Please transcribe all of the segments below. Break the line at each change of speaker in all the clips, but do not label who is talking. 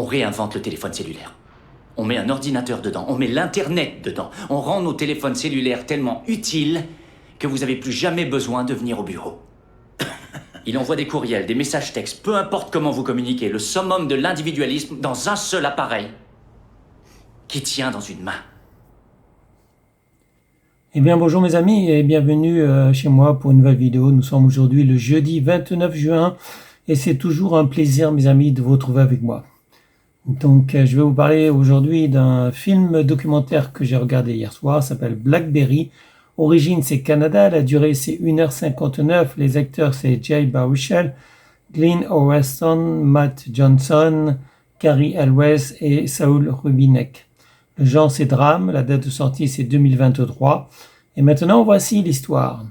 réinvente le téléphone cellulaire. On met un ordinateur dedans, on met l'Internet dedans. On rend nos téléphones cellulaires tellement utiles que vous n'avez plus jamais besoin de venir au bureau. Il envoie des courriels, des messages textes, peu importe comment vous communiquez, le summum de l'individualisme dans un seul appareil qui tient dans une main.
Eh bien bonjour mes amis et bienvenue chez moi pour une nouvelle vidéo. Nous sommes aujourd'hui le jeudi 29 juin et c'est toujours un plaisir mes amis de vous retrouver avec moi. Donc je vais vous parler aujourd'hui d'un film documentaire que j'ai regardé hier soir, ça s'appelle Blackberry. Origine c'est Canada, la durée c'est 1h59, les acteurs c'est Jay Baruchel, Glynn O'Weston, Matt Johnson, Cary Elwes et Saul Rubinek. Le genre c'est drame, la date de sortie c'est 2023. Et maintenant voici l'histoire.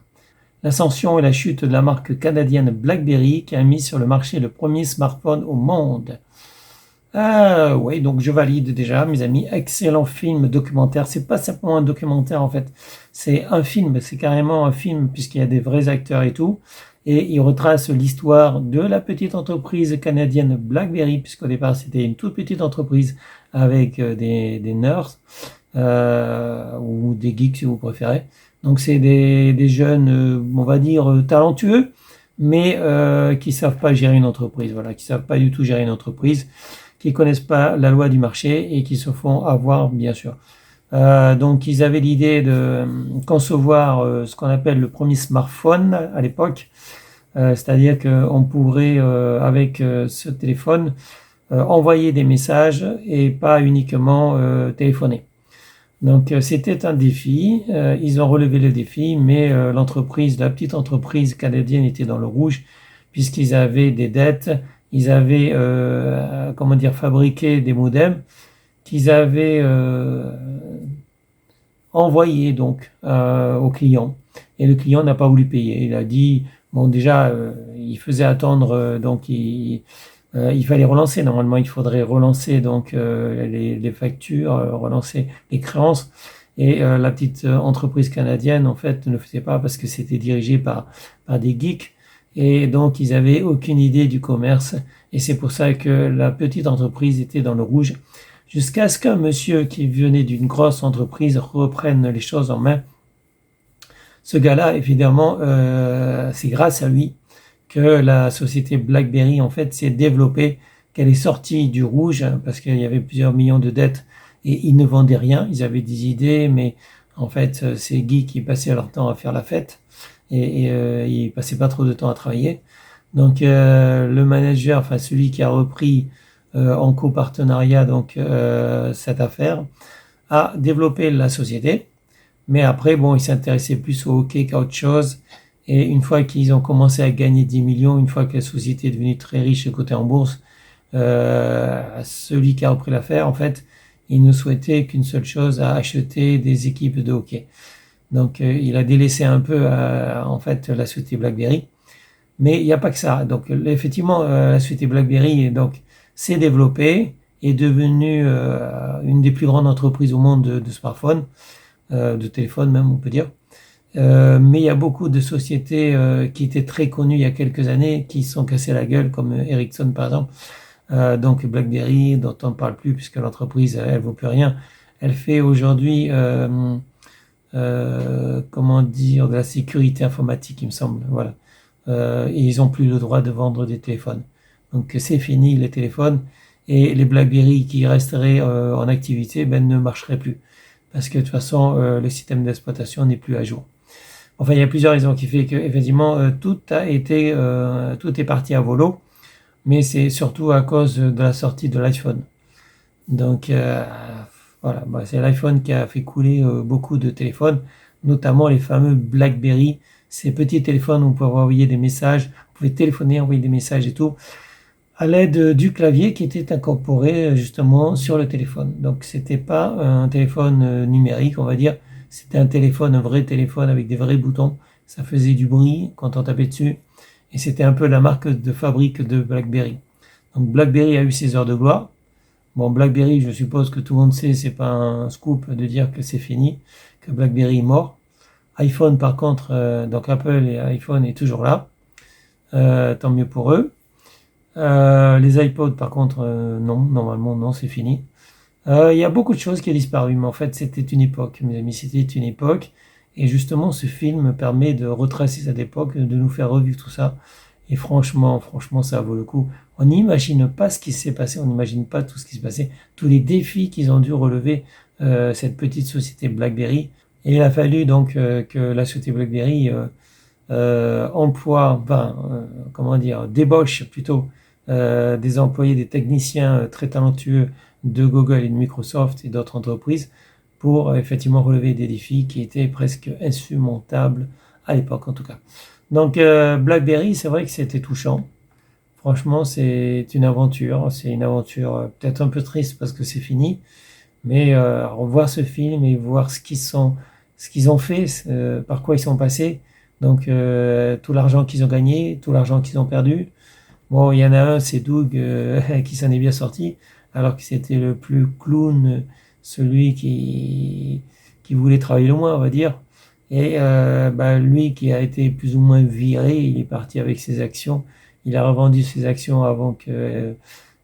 L'ascension et la chute de la marque canadienne BlackBerry qui a mis sur le marché le premier smartphone au monde. Oui, donc je valide déjà, mes amis. Excellent film documentaire. C'est pas simplement un documentaire en fait. C'est un film, c'est carrément un film puisqu'il y a des vrais acteurs et tout. Et il retrace l'histoire de la petite entreprise canadienne BlackBerry, puisqu'au départ c'était une toute petite entreprise avec des nerds ou des geeks si vous préférez. Donc c'est des jeunes, on va dire talentueux, mais qui savent pas gérer une entreprise. Voilà, qui savent pas du tout gérer une entreprise, qui connaissent pas la loi du marché et qui se font avoir bien sûr. Donc ils avaient l'idée de concevoir ce qu'on appelle le premier smartphone à l'époque, c'est-à-dire qu'on pourrait avec ce téléphone envoyer des messages et pas uniquement téléphoner. Donc c'était un défi, ils ont relevé le défi, mais la petite entreprise canadienne était dans le rouge puisqu'ils avaient des dettes, ils avaient fabriqué des modems qu'ils avaient envoyés donc au client et le client n'a pas voulu payer. Il a dit bon déjà il faisait attendre donc il fallait relancer. Normalement, il faudrait relancer donc les factures, relancer les créances. Et la petite entreprise canadienne, en fait, ne le faisait pas parce que c'était dirigé par des geeks. Et donc, ils avaient aucune idée du commerce. Et c'est pour ça que la petite entreprise était dans le rouge. Jusqu'à ce qu'un monsieur qui venait d'une grosse entreprise reprenne les choses en main. Ce gars-là, évidemment, c'est grâce à lui que la société BlackBerry en fait s'est développée, qu'elle est sortie du rouge parce qu'il y avait plusieurs millions de dettes et ils ne vendaient rien, ils avaient des idées mais en fait ces geeks qui passaient leur temps à faire la fête et ils passaient pas trop de temps à travailler. Donc le manager, enfin celui qui a repris en copartenariat donc cette affaire a développé la société, mais après bon il s'intéressait plus au hockey qu'à autre chose. Et une fois qu'ils ont commencé à gagner 10 millions, une fois que la société est devenue très riche cotée en bourse, celui qui a repris l'affaire, en fait, il ne souhaitait qu'une seule chose, à acheter des équipes de hockey. Donc, il a délaissé un peu, en fait, la société BlackBerry. Mais il n'y a pas que ça. Donc, effectivement, la société BlackBerry, donc, s'est développée, est devenue une des plus grandes entreprises au monde de smartphones, de téléphones même, on peut dire. Mais il y a beaucoup de sociétés qui étaient très connues il y a quelques années qui se sont cassées la gueule, comme Ericsson par exemple. Donc BlackBerry, dont on ne parle plus puisque l'entreprise elle vaut plus rien. Elle fait aujourd'hui de la sécurité informatique, il me semble. Voilà. Et ils ont plus le droit de vendre des téléphones. Donc c'est fini les téléphones et les BlackBerry qui resteraient en activité ne marcheraient plus parce que de toute façon le système d'exploitation n'est plus à jour. Enfin, il y a plusieurs raisons qui fait que effectivement tout est parti à volo, mais c'est surtout à cause de la sortie de l'iPhone. Donc voilà, c'est l'iPhone qui a fait couler beaucoup de téléphones, notamment les fameux BlackBerry, ces petits téléphones où on pouvait envoyer des messages, vous pouvez téléphoner, envoyer des messages et tout, à l'aide du clavier qui était incorporé justement sur le téléphone. Donc c'était pas un téléphone numérique, on va dire. C'était un vrai téléphone avec des vrais boutons. Ça faisait du bruit quand on tapait dessus. Et c'était un peu la marque de fabrique de BlackBerry. Donc BlackBerry a eu ses heures de gloire. Bon, BlackBerry, je suppose que tout le monde sait, c'est pas un scoop de dire que c'est fini, que BlackBerry est mort. iPhone, par contre, donc Apple et iPhone est toujours là. Tant mieux pour eux. Les iPods, par contre, non, normalement, non, c'est fini. Il y a beaucoup de choses qui ont disparu, mais en fait, c'était une époque, mes amis, c'était une époque. Et justement, ce film permet de retracer cette époque, de nous faire revivre tout ça. Et franchement, ça vaut le coup. On n'imagine pas ce qui s'est passé, on n'imagine pas tout ce qui s'est passé, tous les défis qu'ils ont dû relever, cette petite société BlackBerry. Et il a fallu donc que la société BlackBerry emploie, comment dire, débauche plutôt des employés, des techniciens très talentueux de Google et de Microsoft et d'autres entreprises pour effectivement relever des défis qui étaient presque insurmontables à l'époque en tout cas. Donc BlackBerry, c'est vrai que c'était touchant. Franchement, c'est une aventure. C'est une aventure peut-être un peu triste parce que c'est fini. Mais revoir ce film et voir ce qu'ils ont fait, par quoi ils sont passés. Donc tout l'argent qu'ils ont gagné, tout l'argent qu'ils ont perdu. Bon, il y en a un, c'est Doug, qui s'en est bien sorti, alors que c'était le plus clown, celui qui voulait travailler le moins, on va dire. Et lui qui a été plus ou moins viré, il est parti avec ses actions. Il a revendu ses actions avant que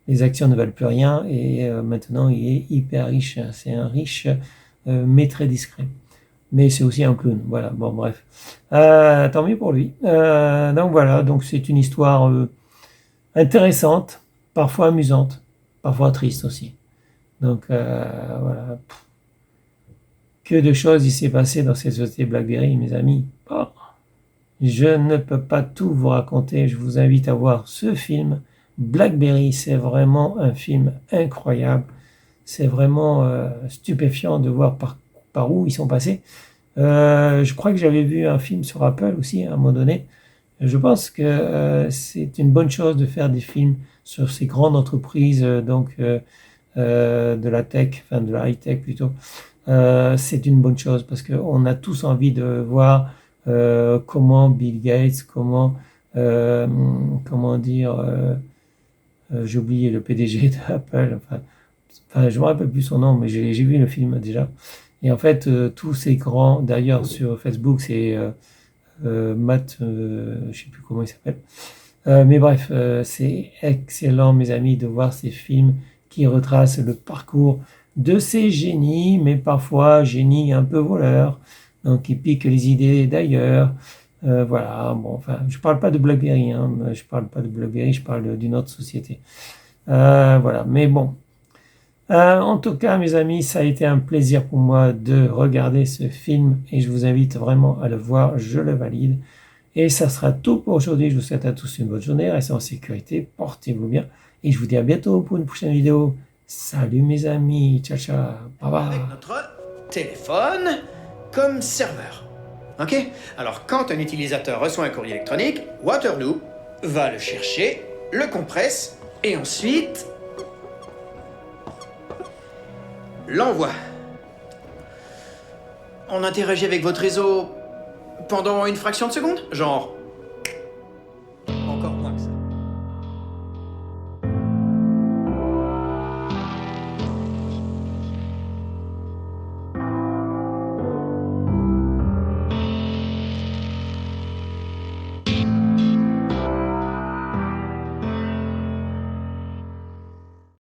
les actions ne valent plus rien. Et maintenant, il est hyper riche. C'est un riche, mais très discret. Mais c'est aussi un clown. Voilà, bon, bref. Tant mieux pour lui. Donc voilà, donc c'est une histoire intéressante, parfois amusante, parfois triste aussi. Donc voilà. Que de choses il s'est passé dans cette société BlackBerry, mes amis. Oh, je ne peux pas tout vous raconter. Je vous invite à voir ce film. BlackBerry, c'est vraiment un film incroyable. C'est vraiment stupéfiant de voir par où ils sont passés. Je crois que j'avais vu un film sur Apple aussi à un moment donné. Je pense que c'est une bonne chose de faire des films sur ces grandes entreprises de la tech, enfin de la high-tech plutôt. C'est une bonne chose parce qu'on a tous envie de voir comment Bill Gates, comment dire, j'ai oublié le PDG d'Apple, enfin je me rappelle plus son nom, mais j'ai vu le film déjà. Et en fait, tous ces grands, d'ailleurs sur Facebook, c'est Matt, je sais plus comment il s'appelle. Mais bref, c'est excellent, mes amis, de voir ces films qui retracent le parcours de ces génies, mais parfois génies un peu voleurs, donc qui piquent les idées d'ailleurs. Voilà, bon, enfin, je parle pas de BlackBerry, hein, je parle pas de BlackBerry, je parle d'une autre société. Voilà, mais bon. En tout cas, mes amis, ça a été un plaisir pour moi de regarder ce film et je vous invite vraiment à le voir, je le valide. Et ça sera tout pour aujourd'hui. Je vous souhaite à tous une bonne journée, restez en sécurité, portez-vous bien et je vous dis à bientôt pour une prochaine vidéo. Salut mes amis, ciao ciao, bye bye.
Avec notre téléphone comme serveur. Ok? Alors quand un utilisateur reçoit un courrier électronique, Waterloo va le chercher, le compresse et ensuite l'envoie. On interagit avec votre réseau pendant une fraction de seconde, genre